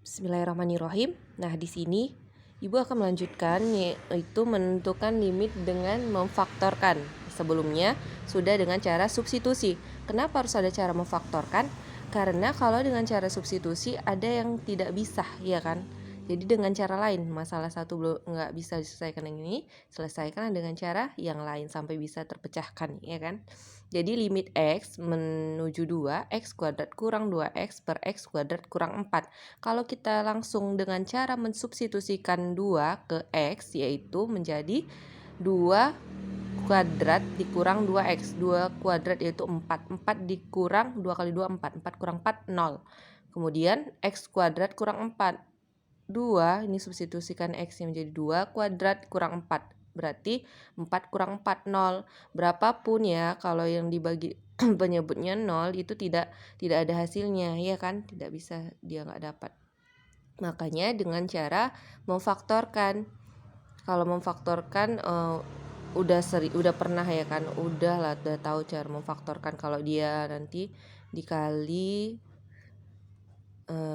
Bismillahirrahmanirrahim. Nah, di sini Ibu akan melanjutkan yaitu menentukan limit dengan memfaktorkan. Sebelumnya sudah dengan cara substitusi. Kenapa harus ada cara memfaktorkan? Karena kalau dengan cara substitusi ada yang tidak bisa, ya kan? Jadi dengan cara lain, masalah satu belum nggak bisa diselesaikan yang ini, selesaikan dengan cara yang lain sampai bisa terpecahkan, ya kan? Jadi limit X menuju 2, X kuadrat kurang 2X per X kuadrat kurang 4. Kalau kita langsung dengan cara mensubstitusikan 2 ke X, yaitu menjadi 2 kuadrat dikurang 2X. 2 kuadrat yaitu 4. 4 dikurang 2 kali 2, 4. 4 kurang 4, 0. Kemudian X kuadrat kurang 4. 2, ini substitusikan X-nya menjadi 2 kuadrat kurang 4. Berarti 4 kurang 4, 0. Berapapun ya, kalau yang dibagi penyebutnya 0 itu tidak ada hasilnya, ya kan? Tidak bisa, dia nggak dapat. Makanya dengan cara memfaktorkan. Kalau memfaktorkan udah pernah ya kan? Udah tahu cara memfaktorkan. Kalau dia nanti dikali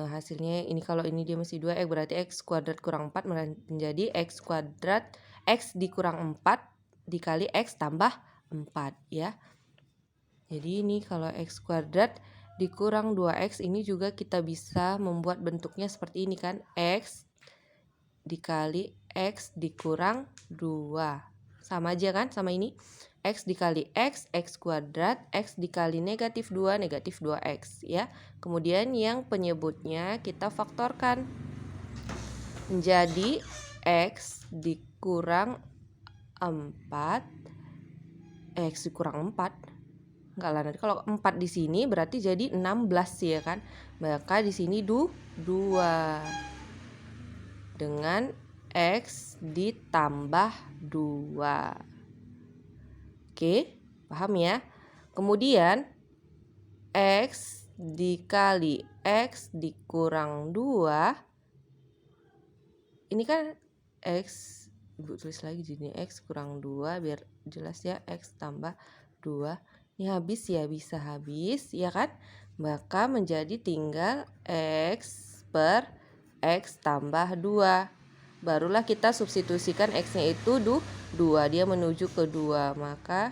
hasilnya ini, kalau ini dia masih 2 berarti X kuadrat kurang 4 menjadi X kuadrat X dikurang 4 dikali X tambah 4 ya. Jadi ini kalau X kuadrat dikurang 2X ini juga kita bisa membuat bentuknya seperti ini kan. X dikali X dikurang 2. Sama aja kan sama ini. X dikali X, X kuadrat, X dikali negatif 2, negatif 2X ya. Kemudian yang penyebutnya kita faktorkan menjadi X dikurang 4, X dikurang 4. Enggak lah, nanti kalau 4 di sini berarti jadi 16 ya kan. Maka di sini 2 dengan X ditambah 2. Oke, paham ya? Kemudian X dikali X dikurang 2. Ini kan X, Ibu tulis lagi jadi X kurang 2 biar jelas ya. X tambah 2. Ini habis ya, bisa habis ya kan? Maka menjadi tinggal X per X tambah 2. Barulah kita substitusikan X-nya itu 2, dia menuju ke 2. Maka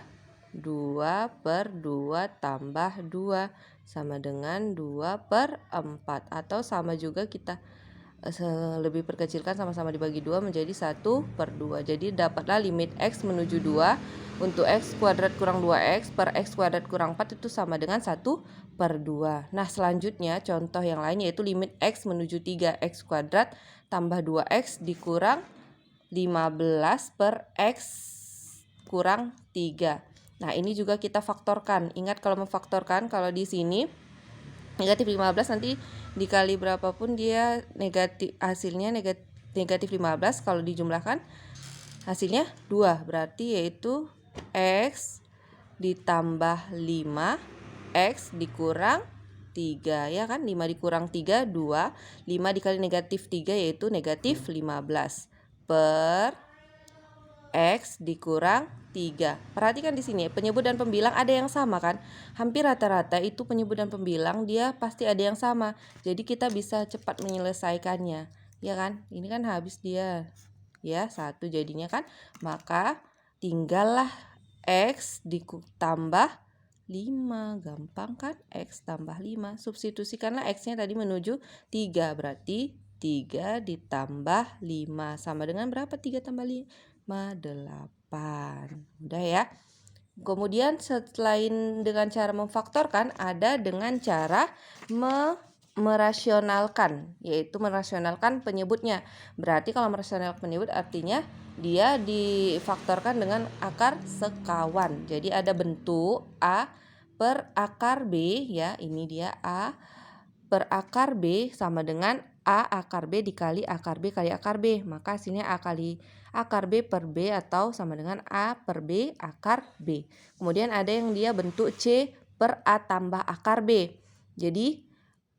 2 per 2 tambah 2 sama dengan 2 per 4. Atau sama juga kita lebih perkecilkan, sama-sama dibagi 2 menjadi 1 per 2. Jadi dapatlah limit X menuju 2 untuk X kuadrat kurang 2X per X kuadrat kurang 4 itu sama dengan 1 per 2. Nah selanjutnya contoh yang lain yaitu limit X menuju 3, X kuadrat tambah 2X dikurang 15 per X kurang 3. Nah ini juga kita faktorkan. Ingat kalau memfaktorkan, kalau di sini negatif 15 nanti dikali berapapun dia negatif, hasilnya negatif 15. Kalau dijumlahkan hasilnya 2, berarti yaitu X ditambah 5 X dikurang 3 ya kan. 5 dikurang 3 2. 5 dikali negatif 3 yaitu negatif 15 per X dikurang 3. Perhatikan di sini penyebut dan pembilang ada yang sama kan. Hampir rata-rata itu penyebut dan pembilang dia pasti ada yang sama. Jadi kita bisa cepat menyelesaikannya. Ya kan? Ini kan habis dia. Ya, 1 jadinya kan. Maka tinggallah X ditambah 5. Gampang kan? X tambah 5. Substitusikanlah X-nya tadi menuju 3. Berarti 3 ditambah 5 sama dengan berapa? 3 tambah 5, 8. Udah ya. Kemudian selain dengan cara memfaktorkan, ada dengan cara merasionalkan, yaitu merasionalkan penyebutnya. Berarti kalau merasionalkan penyebut artinya dia difaktorkan dengan akar sekawan. Jadi ada bentuk A per akar B ya, ini dia A per akar B sama dengan A akar B dikali akar B kali akar B. Maka hasilnya A kali akar B per B atau sama dengan A per B akar B. Kemudian ada yang dia bentuk C per A tambah akar B. Jadi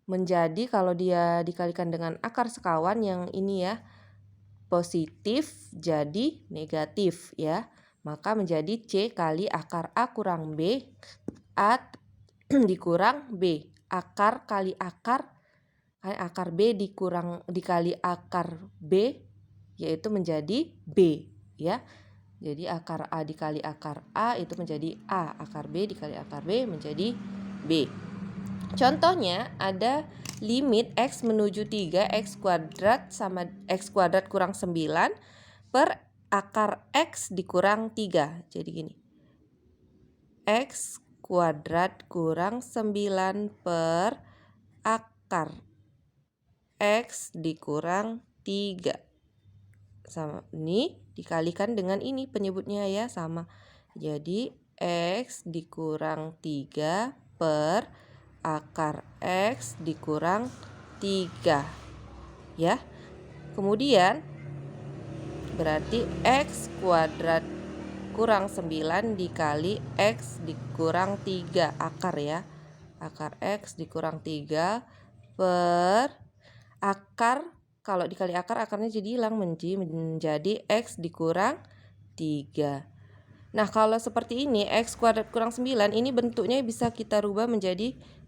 menjadi kalau dia dikalikan dengan akar sekawan yang ini ya, positif jadi negatif ya. Maka menjadi C kali akar A kurang B, A dikurang B. Akar kali akar Akar B dikali akar B yaitu menjadi B ya. Jadi akar A dikali akar A itu menjadi A, akar B dikali akar B menjadi B. Contohnya ada limit X menuju 3 X kuadrat sama X kuadrat kurang 9 per akar X dikurang 3. Jadi gini, X kuadrat kurang 9 per akar X dikurang 3. Sama ini dikalikan dengan ini penyebutnya ya, sama. Jadi X dikurang 3 per akar X dikurang 3 ya. Kemudian berarti X kuadrat kurang 9 dikali X dikurang 3 akar ya. Akar X dikurang 3 per akar, kalau dikali akar akarnya jadi hilang menjadi X dikurang 3. Nah kalau seperti ini X kuadrat kurang 9 ini bentuknya bisa kita rubah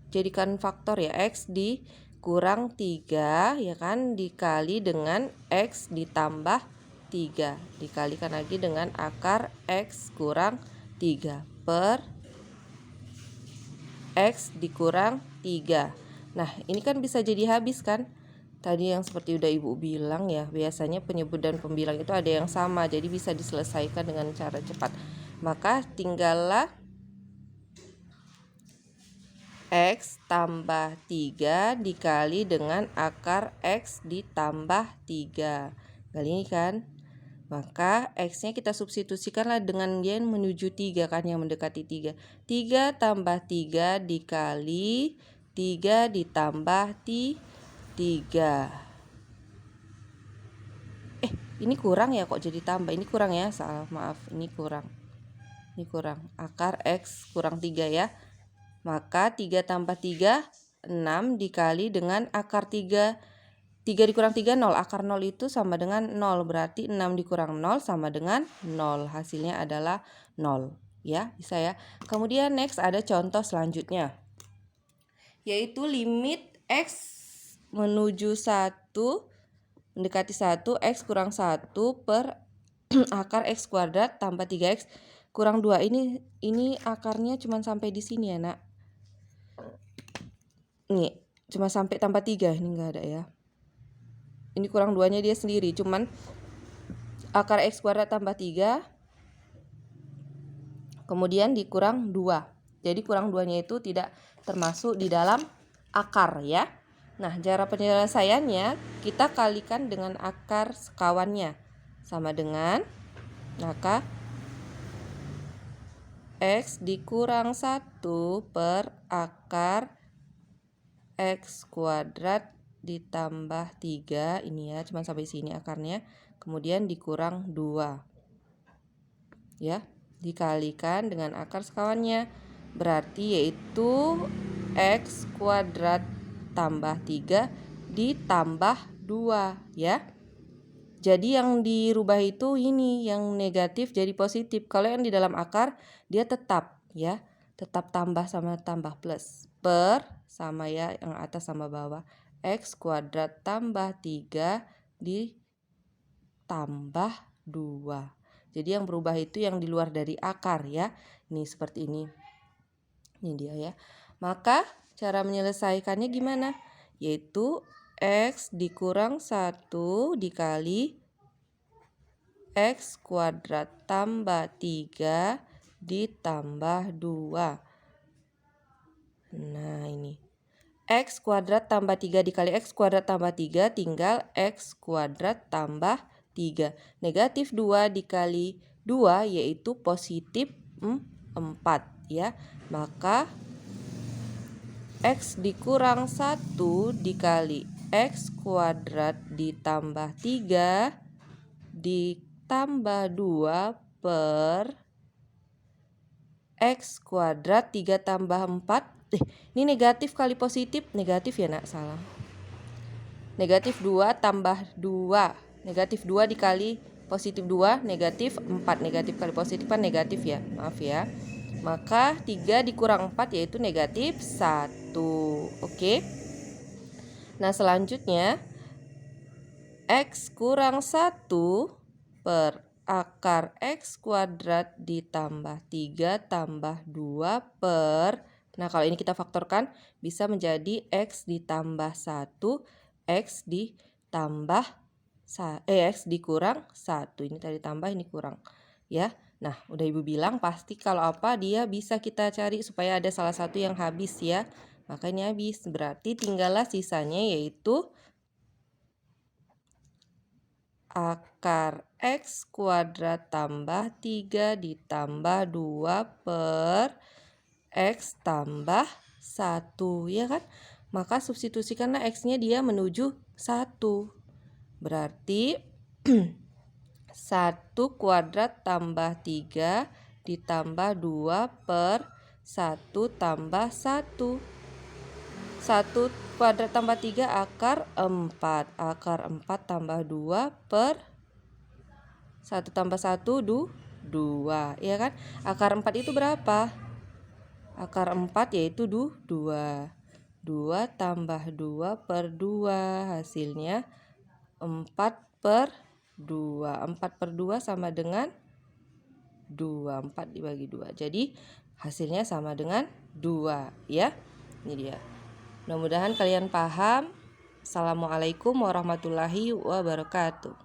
jadikan faktor ya, X dikurang 3 ya kan, dikali dengan X ditambah 3 dikalikan lagi dengan akar X kurang 3 per X dikurang 3. Nah ini kan bisa jadi habis kan. Tadi yang seperti udah ibu bilang ya, biasanya penyebut dan pembilang itu ada yang sama, jadi bisa diselesaikan dengan cara cepat. Maka tinggallah X tambah 3 dikali dengan akar X ditambah 3. Kali ini kan. Maka X-nya kita substitusikanlah dengan yang menuju 3 kan, yang mendekati 3. 3 tambah 3 dikali 3 ditambah 3. Ini kurang ya, kok jadi tambah? Ini kurang ya, salah, maaf. Ini kurang. Akar X kurang 3 ya. Maka 3 tambah 3 6 dikali dengan akar 3. 3 dikurang 3 0. Akar 0 itu sama dengan 0. Berarti 6 dikurang 0 sama dengan 0. Hasilnya adalah 0 ya, bisa ya. Kemudian next ada contoh selanjutnya, yaitu limit X menuju 1 mendekati 1 X kurang 1 per akar X kuadrat tambah 3X kurang 2. Ini akarnya cuma sampai di sini ya nak. Nih cuma sampai tambah 3, ini enggak ada ya. Ini kurang 2-nya dia sendiri, cuman akar X kuadrat tambah 3 kemudian dikurang 2. Jadi kurang 2-nya itu tidak termasuk di dalam akar ya. Nah, cara penyelesaiannya kita kalikan dengan akar sekawannya. Sama dengan, maka X dikurang 1 per akar X kuadrat ditambah 3. Ini ya, cuma sampai sini akarnya. Kemudian dikurang 2. Ya, dikalikan dengan akar sekawannya. Berarti yaitu X kuadrat tambah 3 ditambah 2 ya. Jadi yang dirubah itu ini, yang negatif jadi positif. Kalau yang di dalam akar dia tetap ya, tetap tambah sama tambah plus. Per sama ya, yang atas sama bawah. X kuadrat tambah 3 ditambah 2. Jadi yang berubah itu yang di luar dari akar ya. Ini seperti ini. Ini dia ya. Maka cara menyelesaikannya gimana? Yaitu X dikurang 1 dikali X kuadrat tambah 3 ditambah 2. Nah ini X kuadrat tambah 3 dikali X kuadrat tambah 3 tinggal X kuadrat tambah 3. Negatif 2 dikali 2 yaitu positif 4 ya. Maka X dikurang 1 dikali X kuadrat ditambah 3 ditambah 2 per X kuadrat 3 tambah 4. Ini negatif kali positif. Negatif ya nak, salah. Negatif 2 tambah 2. Negatif 2 dikali positif 2, negatif 4. Negatif kali positif kan negatif ya, maaf ya. Maka 3 dikurang 4 yaitu negatif 1. Oke. Nah, selanjutnya X kurang 1 per akar X kuadrat ditambah 3 tambah 2 per, nah kalau ini kita faktorkan bisa menjadi X ditambah 1, X ditambah X dikurang 1. Ini tadi tambah, ini kurang ya. Nah, udah Ibu bilang pasti kalau apa dia bisa kita cari supaya ada salah satu yang habis ya. Maka ini habis, berarti tinggallah sisanya yaitu akar X kuadrat tambah 3 ditambah 2 per X tambah 1, ya kan? Maka substitusikanlah X-nya dia menuju 1. Berarti 1 kuadrat tambah 3 ditambah 2 per 1 tambah 1. 1 kuadrat tambah 3 akar 4. Akar 4 tambah 2 per 1 tambah 1 2, ya kan? Akar 4 itu berapa? Akar 4 yaitu 2. 2 tambah 2 per 2 hasilnya 4 per 2. 4 per 2 sama dengan 2. 4 dibagi 2. Jadi hasilnya sama dengan 2 ya. Ini dia. Mudah-mudahan kalian paham. Assalamualaikum warahmatullahi wabarakatuh.